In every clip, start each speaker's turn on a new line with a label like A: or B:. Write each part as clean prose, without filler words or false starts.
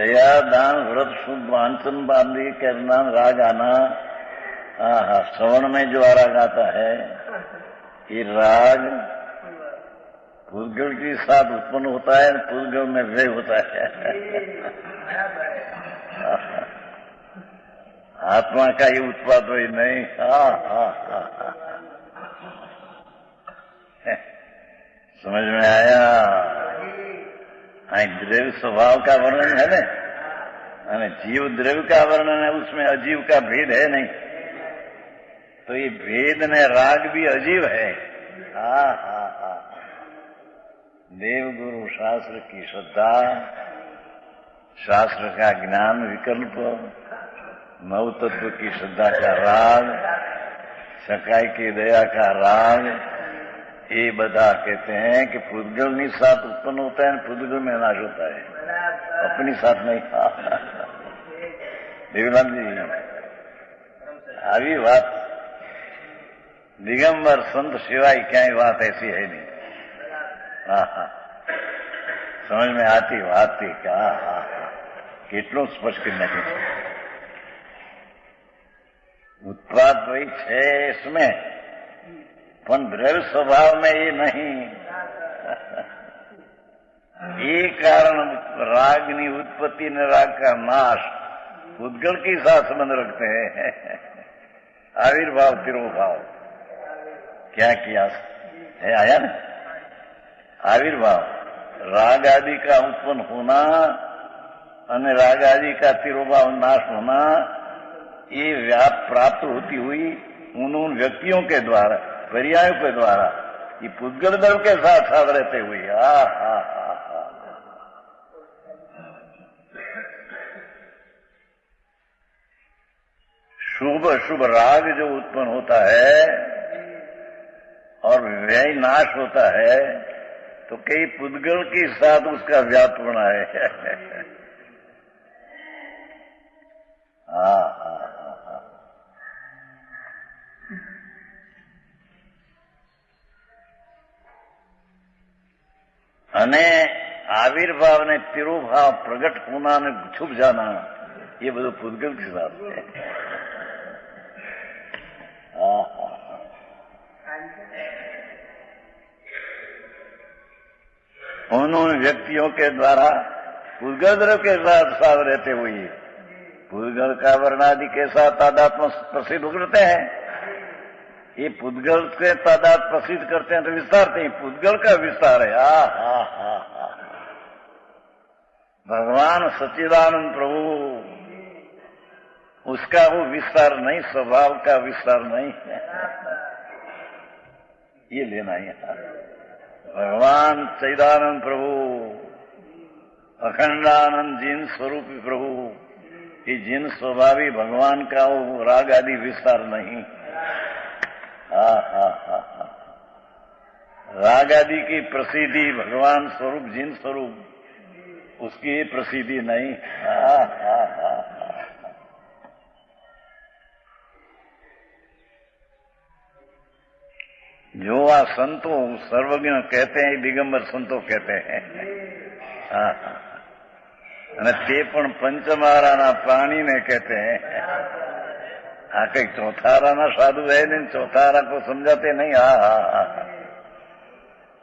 A: दया दान व्रत शुद्ध वांचन बांधी करना राग आना। श्रवण में जो राग आता है ये राग पुद्गल के साथ उत्पन्न होता है, पुद्गल में व्यय होता है। आत्मा का ये उत्पाद वही नहीं। समझ में आया? द्रव्य स्वभाव का वर्णन है ना, जीव द्रव्य का वर्णन है, उसमें अजीव का भेद है नहीं। तो ये भेद में राग भी अजीव है। देव गुरु शास्त्र की श्रद्धा, शास्त्र का ज्ञान विकल्प, नव तत्व की श्रद्धा का राग, सकाई की दया का राग, ये बता कहते हैं कि पुद्गल नहीं साथ उत्पन्न होता है, पुद्गल में नाश होता है, अपनी साथ नहीं। देवीलाल जी આવી વાત દિગંબર સંત સિવાય ક્યાંય વાત ऐसी है नहीं। समझ में आती बात थी क्या? કેટલું સ્પષ્ટ नहीं। उत्पाद वही है इसमें, पण द्रव्य स्वभाव में ये नहीं। ये कारण रागनी उत्पत्ति न राग का नाश पुद्गल के साथ संबंध रखते हैं। आविर्भाव तिरोभाव क्या किया है, आया ना? आविर्भाव राग आदि का उत्पन्न होना और राग आदि का तिरोभाव नाश होना, ये व्याप प्राप्त होती हुई उन व्यक्तियों के द्वारा, पर्यायों के द्वारा, ये पुद्गल द्रव्य के साथ साथ रहते हुए। शुभ शुभ राग जो उत्पन्न होता है और व्यय नाश होता है, तो कई पुद्गल के साथ उसका व्यापन है। અને आविर्भाव ने तिरुभाव प्रगट होना ने छुप जाना, ये બધું पुद्गल के साथ है। उन व्यक्तियों के द्वारा पुद्गल द्रव्य के साथ साथ रहते हुए पुद्गल का वर्णादि के साथ तादात्म्य प्रसिद्ध करते हैं। ये पुद्गल के तादाद प्रसिद्ध करते हैं तो विस्तारते हैं, पुद्गल का विस्तार है। भगवान सच्चिदानंद प्रभु, उसका वो विस्तार नहीं, स्वभाव का विस्तार नहीं है। ये लेना ही भगवान सच्चिदानंद प्रभु, अखंडानंद जिन स्वरूपी प्रभु, ये जिन स्वभावी भगवान का वो राग आदि विस्तार नहीं। राग आदि की प्रसिद्धि भगवान स्वरूप जिन स्वरूप, उसकी प्रसिद्धि नहीं। जो आ संतो सर्वज्ञ कहते हैं, दिगंबर संतो कहते हैं। અને તે પણ પંચમહારાના પ્રાણીને कहते हैं। कई चौथाराना साधु है नहीं, चौथारा को समझाते नहीं।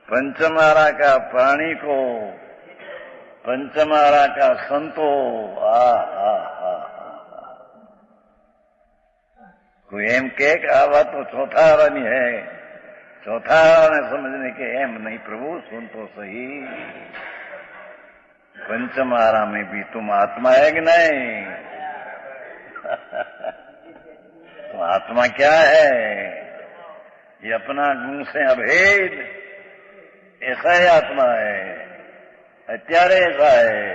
A: पंचमारा का प्राणी को, पंचमारा का संतो। कोई एम के आ बात तो चौथारानी है, चौथारा ने समझने के एम नहीं। प्रभु सुन तो सही, पंचमारा में भी तुम आत्मा है कि नहीं? तो आत्मा क्या है? ये अपना गुण से अभेद ऐसा ही आत्मा है, अत्यारे ऐसा है।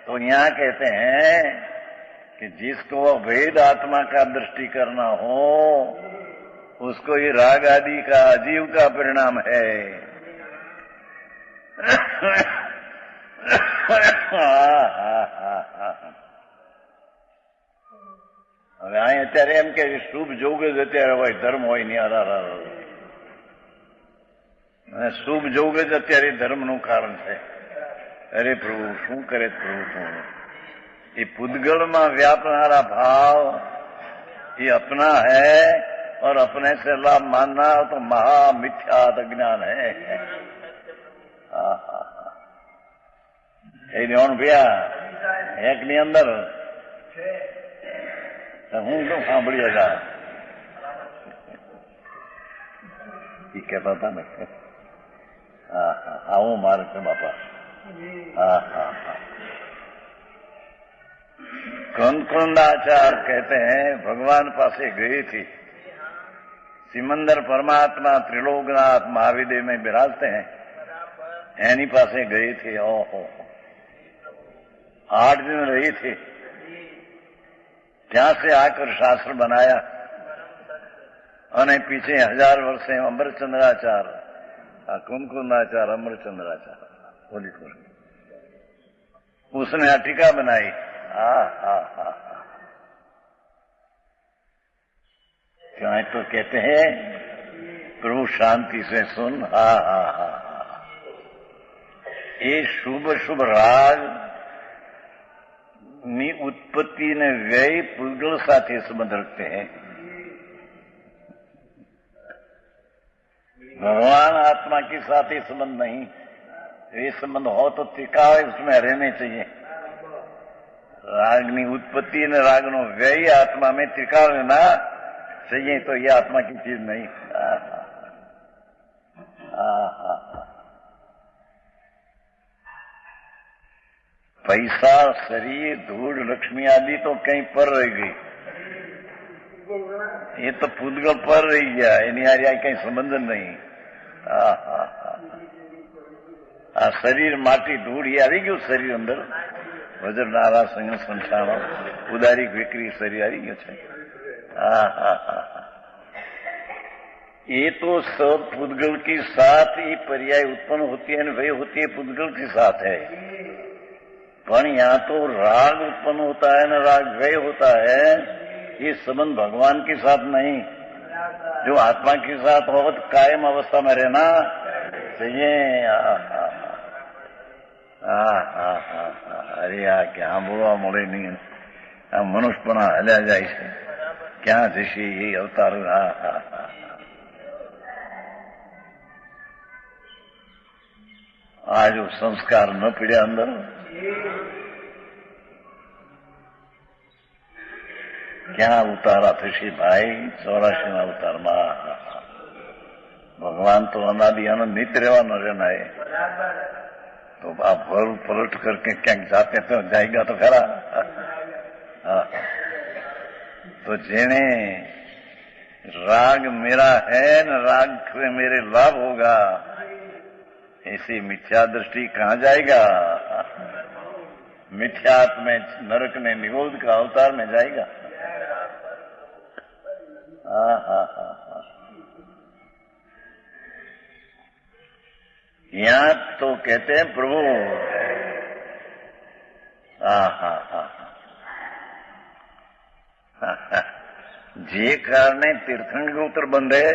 A: तो यहाँ कहते हैं कि जिसको अभेद आत्मा का दृष्टि करना हो, उसको ये राग आदि का अजीव का परिणाम है। હવે અહીં અત્યારે એમ કે શુભ જોગ જ અત્યારે હોય, ધર્મ હોય નહીં। શુભ જોગ જ અત્યારે ધર્મનું કારણ છે। अरे प्रभु શું કરે પ્રભુ તું એ પૂદગળમાં વ્યાપનારા ભાવ ये अपना है और अपने से लाभ मानना तो महा मिथ्यात अज्ञान है। भैया एक ની અંદર હું તો સાંભળી હતા એ કહેતા હતા ને આવો માર્ગ છે બાપા। कंदकुंडाचार कहते हैं भगवान पासे गई थी, सिमंदर परमात्मा त्रिलोकनाथ महाविद्य में विराजते हैं, एनी पासे गई थी। ओहो 8 दिन रही थी, ત્યાં से आकर शास्त्र बनाया અને पीछे 1000 वर्षे अमरचंद्राचार कुंदकुंडाचार अमरचंद्राचार बोली उसने टीका बनाई। क्यों तो कहते हैं प्रभु शांति से सुन। ये शुभ शुभ राग ની ઉત્પત્તિ ને વ્યય પૂગળ સાથે સંબંધ રખતે हैं। भगवान आत्मा के साथ ही संबंध नहीं, ये संबंध हो तो टिकाव उसमें रहने चाहिए। रागनी उत्पत्ति ने रागनो व्यय आत्मा में टिकाव लेना चाहिए, तो ये आत्मा की चीज नहीं। पैसा शरीर धूल लक्ष्मी आदि तो कहीं पर रह गई, ये तो पूदगल पर रही गया, एनी हारी कहीं संबंध नहीं। आ शरीर माटी धूल ये આવી ગયું શરીર અંદર, વજર નારા સંગ સંસાણો ઉદારી વિકરી શરીર આવી ગયું છે। ये तो सब पुद्गल के साथ ही पर्याय उत्पन्न होती है, वही होती है पुद्गल के साथ है। पर यहाँ तो राग उत्पन्न होता है न राग व्यय होता है, ये संबंध भगवान के साथ नहीं। जो आत्मा के साथ हो तो कायम अवस्था में रहना चाहिए। अरे क्या बोलवा મળે नहीं, मनुष्यपणा हल्या जाए છે, क्या जैसे ये अवतार। आज वो संस्कार न पीड़े अंदर, क्या उतारा थी भाई 84 ना उतार में। भगवान तो अनादि अनंत नित्य रहवा न रहना है, तो आप भर पलट करके क्या जाते तो जाएगा तो खरा। तो जेने राग मेरा है न राग में मेरे लाभ होगा, ऐसी मिथ्या दृष्टि कहाँ जाएगा। मिथ्यात्म में नरक ने निरोध का अवतार में जाएगा। यहाँ तो कहते हैं प्रभु जे कारणे तीर्थंग के उत्तर बंधे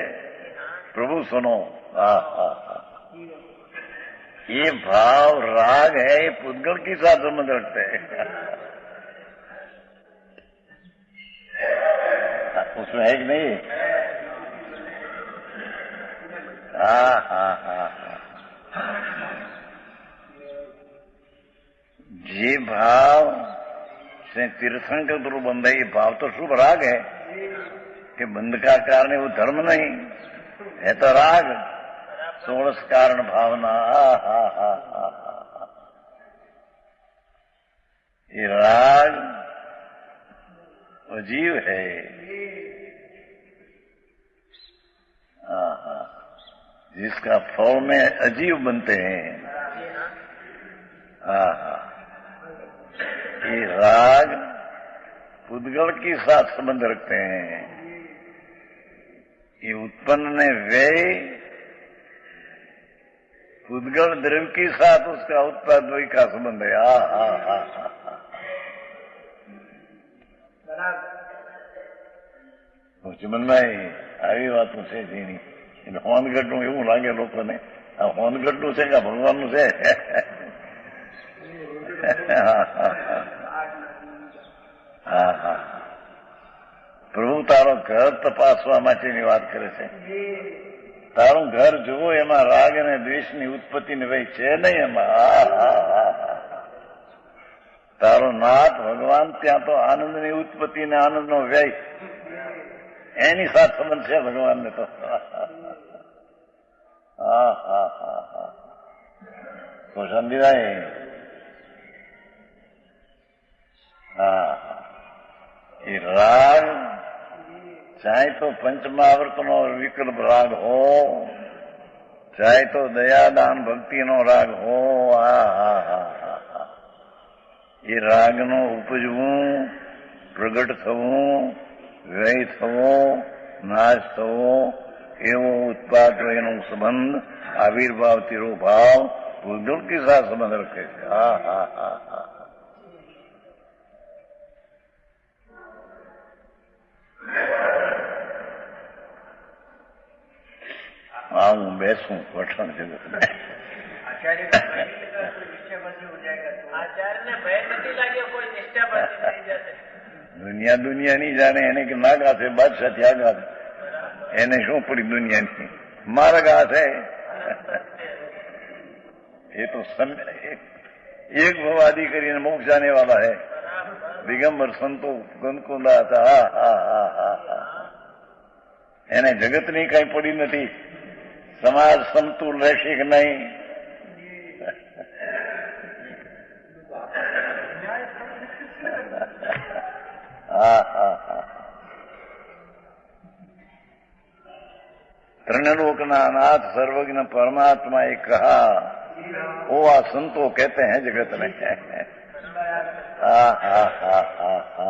A: प्रभु सुनो। ये भाव राग है, ये पुद्गल के साथ संबंध रखते हैं। उसमें है कि नहीं। जे भाव से तीर्थंकर गुरु बंध है, ये भाव तो शुभ राग है कि बंध का कारण है, वो धर्म नहीं है, तो राग 16 कारण भावना। ये राग जीव है। जिसका फल में अजीव बनते हैं। ये राग पुद्गल के साथ संबंध रखते हैं। ये उत्पन्न व्यय पुद्गल द्रव्य के साथ उसका उत्पादन का संबंध है। ચમનભાઈ આવી વાતો છે જેની હોનગઢનું એવું લાગે લોકોને, આ હોનગઢનું છે કે ભગવાનનું છે? હા હા, પ્રભુ તારો ઘર તપાસવા માટેની વાત કરે છે. તારું ઘર જુઓ, એમાં રાગ અને દ્વેષની ઉત્પત્તિ ને ભાઈ છે નહીં એમાં. તારો નાથ ભગવાન, ત્યાં તો આનંદની ઉત્પત્તિ ને આનંદનો વ્યય, એની સાથ સંબંધ છે ભગવાનને તો. હા હા હા હા, તો સમજી. હા, એ રાગ ચાહે તો પંચમહાવર્તનો વિકલ્પ રાગ હો, ચાહે તો દયાદાન ભક્તિનો રાગ હો. હા હા હા હા, એ રાગનો ઉપજવું, પ્રગટ થવું, વ્યય થવો, નાશ થવો, એવો ઉત્પાદ એનો સંબંધ, આવિર્ભાવ તિરોભાવ ભૂગોળ કે સાથ સંબંધ રખે છે. હા હા હા હા, હા હું બેસું પઠણ જગત. દુનિયા દુનિયા નહીં જાણે, એને કે ના ગાશે બાદશાહ ત્યાં ગાશે, એને શું પડી દુનિયાની, મારા ગાશે. એ તો એક ભવાદી કરીને મોક્ષ જાને વાલા હૈ. દિગંબર સંતો ગંદકુંડા હતા. હા હા હા હા હા, એને જગતની કઈ પડી નથી. સમાજ સમતુલ રહેશે કે નહીં? હા હા હા, त्रिलोकना नाथ सर्वज्ञ परमात्मा एक कहा, वो आ संतो कहते हैं जगत में. हा हा हा हा हा,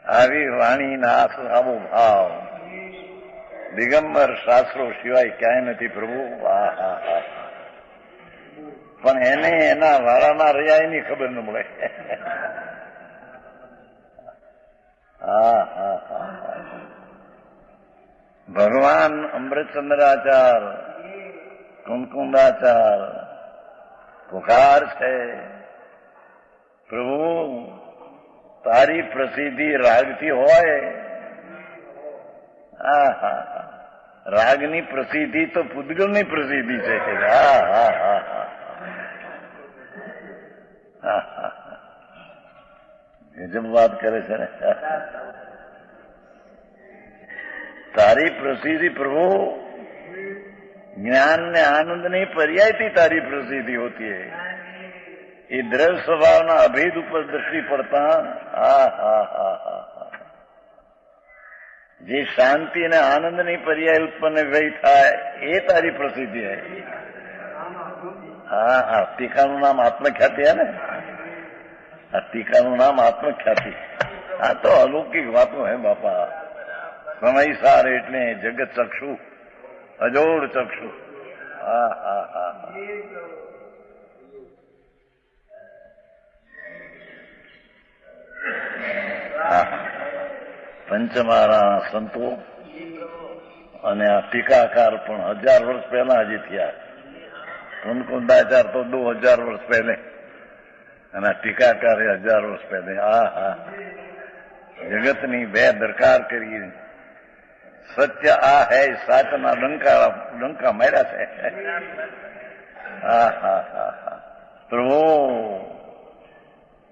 A: આવી વાણીના આવો ભાવ દિગંબર શાસ્ત્રો સિવાય ક્યાંય નથી પ્રભુ. હા હા હા, પણ એને એના વાળાના રહ્યા એની ખબર ન મળે. હા હા હા, ભગવાન અમૃતચંદ્રાચાર કુમકુંદાચાર પુકાર છે, પ્રભુ તારી પ્રસિદ્ધિ રાગથી હોય. હા હા, રાગની પ્રસિદ્ધિ તો પૂતગલની પ્રસિદ્ધિ છે. હા હા હા હા હા, ગજબ વાત કરે છે ને. તારી પ્રસિદ્ધિ પ્રભુ જ્ઞાન ને આનંદ ની पर्यायથી તારી પ્રસિદ્ધિ હોતી है. એ દ્રવ્ય સ્વભાવના અભેદ ઉપર દ્રષ્ટિ પડતા હા હા હા હા, જે શાંતિ અને આનંદની પર્યાય ઉત્પન્ન વ્યય થાય એ તારી પ્રસિદ્ધિ है. હા હા, ટીકાનું નામ આત્મખ્યાતિ હે ને. આ ટીકાનું નામ આત્મખ્યાતિ. આ તો અલૌકિક વાતો હે બાપા. સમયસાર એટલે જગત ચક્ષુ, અજોડ ચક્ષુ. હા હા હા, પંચમારા સંતો અને આ ટીકાકાર પણ 1000 વર્ષ પહેલા હજી થયા. કુંદાચાર તો 2000 વર્ષ પહેલે, અને આ ટીકાકાર 1000 વર્ષ પહેલે. હા હા, જગતની બે દરકાર કરી. સત્ય આ હૈ, સાચના ડંકા માર્યા છે. હા હા હા હા, પ્રભુ.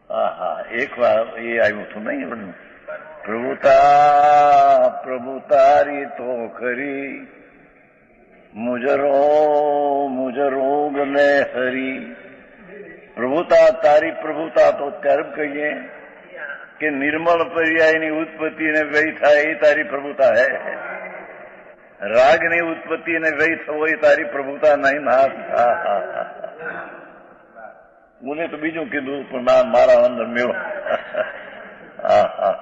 A: હા હા, એક વાર એ આવ્યું હતું નહીં બધું, પ્રભુ તારી તો ખરી, મુજરોગ ને હરી. પ્રભુતા તારી પ્રભુતા તો ત્યારે કહીએ કે નિર્મળ પર્યાયની ઉત્પત્તિ ને વ્યય થાય એ તારી પ્રભુતા હૈ. રાગની ઉત્પત્તિ ને વ્યય થવો એ તારી પ્રભુતા નહીં. નાથ હા હા હા, મને તો બીજું કીધું પણ ના, મારા અંદર મેળો. હા હા,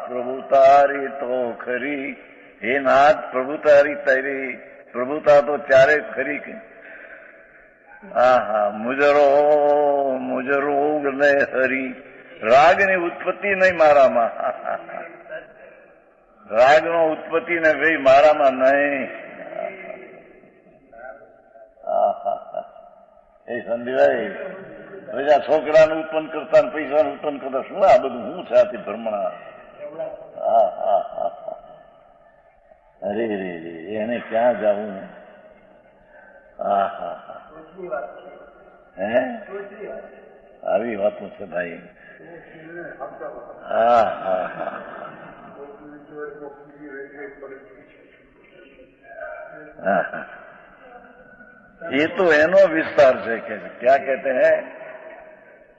A: પ્રભુતારી તો ખરી. હે નાથ, પ્રભુતારી તારી પ્રભુતા તો ત્યારે ખરી કે હા હા, મુજરોગ ને હરી. રાગની ઉત્પત્તિ નહીં મારામાં. રાગનો ઉત્પત્તિ ને ભાઈ મારામાં નહીં. એ સંધિભાઈ બધા છોકરાને ઉત્પન્ન કરતા ને પૈસાને ઉત્પન્ન કરતા શું આ બધું હું છે આથી ભ્રમણા? હા હા હા અરે રે રે એને ક્યાં જવું? હા હા હા હે આવી વાતો છે ભાઈ. હા હા હા ये तो एनो विस्तार से क्या कहते हैं,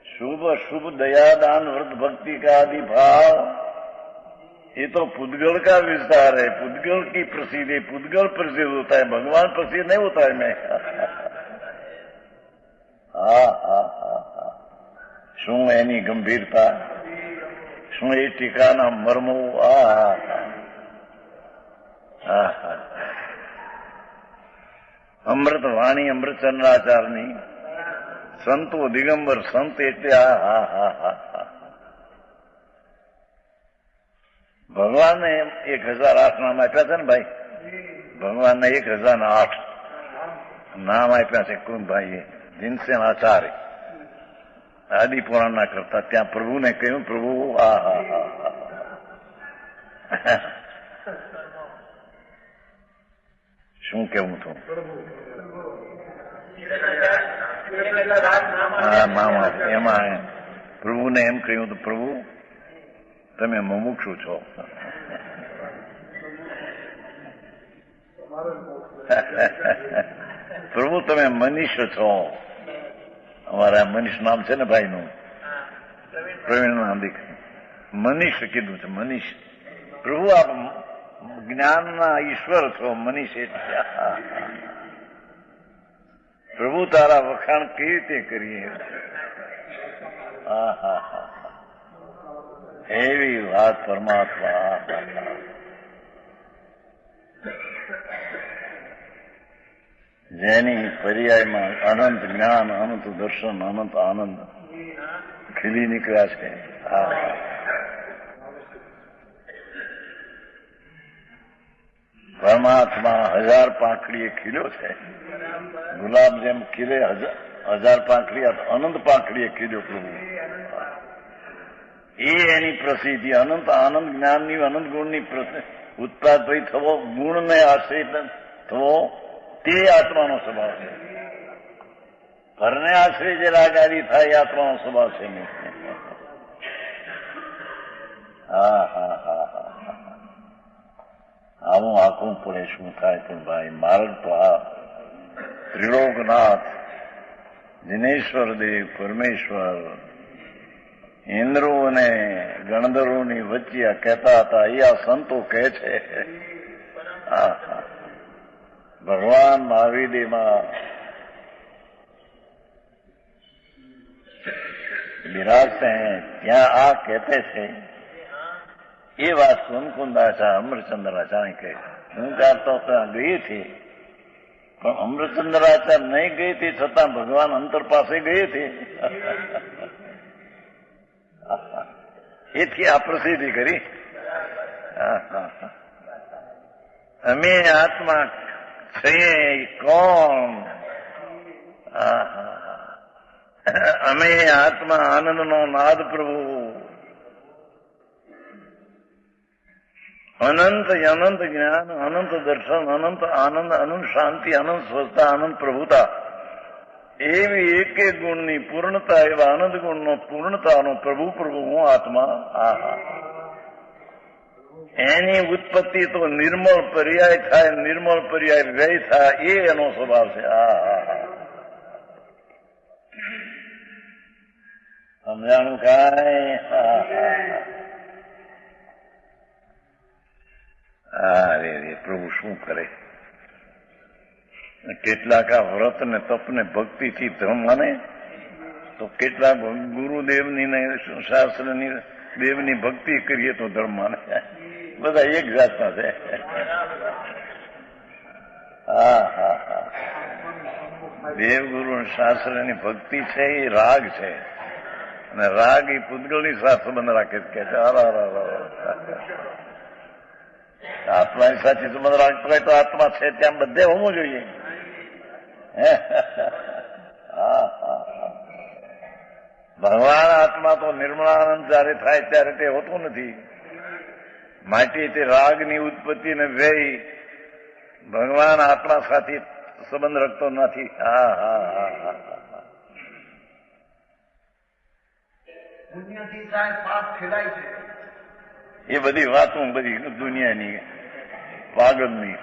A: शुभ शुभ दया दान व्रत भक्ति का आदि भाव, ये तो पुद्गल का विस्तार है. पुद्गल की प्रसिद्धि, पुद्गल प्रसिद्ध होता है, भगवान प्रसिद्ध नहीं होता है. मैं હા હા હા હા શું એની ગંભીરતા, શું એ ટીકાના મર્મો. હા હા હા હા અમૃત વાણી અમૃતચંદ્રાચારની સંતો દિગંબર સંત એટલે હા હા હા હા હા ભગવાનને 1008 નામ આપ્યા છે ને ભાઈ. ભગવાનને 1008 નામ આપ્યા છે કુંભાઈએ. જીનસેન આચાર્ય આદિ પુરાણના કરતા ત્યાં પ્રભુને કહ્યું, પ્રભુ હા હા હા શું કેવું હતું? હા મામા એમાં પ્રભુને એમ કહ્યું હતું, પ્રભુ તમે મુમુક્ષુ છો. પ્રભુ તમે મનીષ છો. અમારા મનીષ નામ છે ને ભાઈનું, પ્રવીણ નામ દીકરી મનીષ કીધું છે. મનીષ પ્રભુ આપ જ્ઞાનના ઈશ્વર છો. મનીષ એટલે પ્રભુ તારા વખાણ કેવી રીતે કરીએ? હા હા હા એવી વાત પરમાત્મા. જેની પર્યાયમાં અનંત જ્ઞાન, અનંત દર્શન, અનંત આનંદ ખીલી નીકળ્યા છે. પરમાત્મા 1000 પાંખડીએ ખીલ્યો છે. ગુલાબ જેમ ખીલે 1000 પાંખડી, અનંત પાંખડીએ ખીલ્યો પ્રભુ. એ એની પ્રસિદ્ધિ અનંત આનંદ જ્ઞાનની, અનંત ગુણની ઉત્પાદભાઈ થવો, ગુણને આશ્રિત થવો, તે આત્માનો સ્વભાવ છે. ઘરને આશ્રય જે રાગાદી થાય એ આત્માનો સ્વભાવ છે નહીં. હા હા હા હા આવું આખું પડે શું થાય પણ ભાઈ. માર્ગ તો આ ત્રિલોકનાથ દિનેશ્વર દેવ પરમેશ્વર ઇન્દ્રો અને ગણધરોની વચ્ચે કહેતા હતા, અહીંયા સંતો કહે છે ભગવાન મહાવીરમાં બિરાજते हैं, ત્યાં આ કહેતે છે. એ વાત સોમકુંદાચાર્ય અમૃતચંદ્રાચાર્ય કહે. હું ચાહતો ત્યાં ગઈ હતી, પણ અમૃતચંદ્રાચાર્ય નહીં ગઈ હતી છતાં ભગવાન અંતર પાસે ગઈ હતી. એથી આ પ્રસિદ્ધિ કરી. અમે આત્મા છીએ કોણ? અમે આત્મા આનંદનો નાદ પ્રભુ. અનંત અનંત જ્ઞાન, અનંત દર્શન, અનંત આનંદ, અનંત શાંતિ, અનંત સ્વસ્થતા, અનંત પ્રભુતા, એવી એક એક ગુણની પૂર્ણતા, એવા આનંદ ગુણનો પૂર્ણતાનો પ્રભુ પ્રભુ હું આત્મા. એની ઉત્પત્તિ તો નિર્મળ પર્યાય થાય, નિર્મળ પર્યાય વ્યય થાય, એ એનો સ્વભાવ છે. સમજાણું કાંઈ? રે રે પ્રભુ શું કરે? કેટલાક આ વ્રત ને તપ ને ભક્તિથી ધર્મ માને, તો કેટલાક ગુરુદેવની ને શાસ્ત્રની દેવની ભક્તિ કરીએ તો ધર્મ માને. બધા એક જાતના છે. દેવગુરુ શાસ્ત્રની ભક્તિ છે એ રાગ છે, અને રાગ એ પૂતગલની સાથે સંબંધ રાખે છે. આત્માની સાચી સંબંધ રાખતો હોય તો આત્મા છે ત્યાં બધે હોવું જોઈએ. હા ભગવાન આત્મા તો નિર્મળાનંદ જયારે થાય ત્યારે તે હોતું નથી. માટે તે રાગની ઉત્પત્તિ ને વ્યય ભગવાન આત્મા સાથે સંબંધ રાખતો નથી. હા હા હા હા.
B: દુનિયાથી સાહેબ પાપ ખેડાય છે.
A: એ બધી વાતો બધી દુનિયાની પાગલની.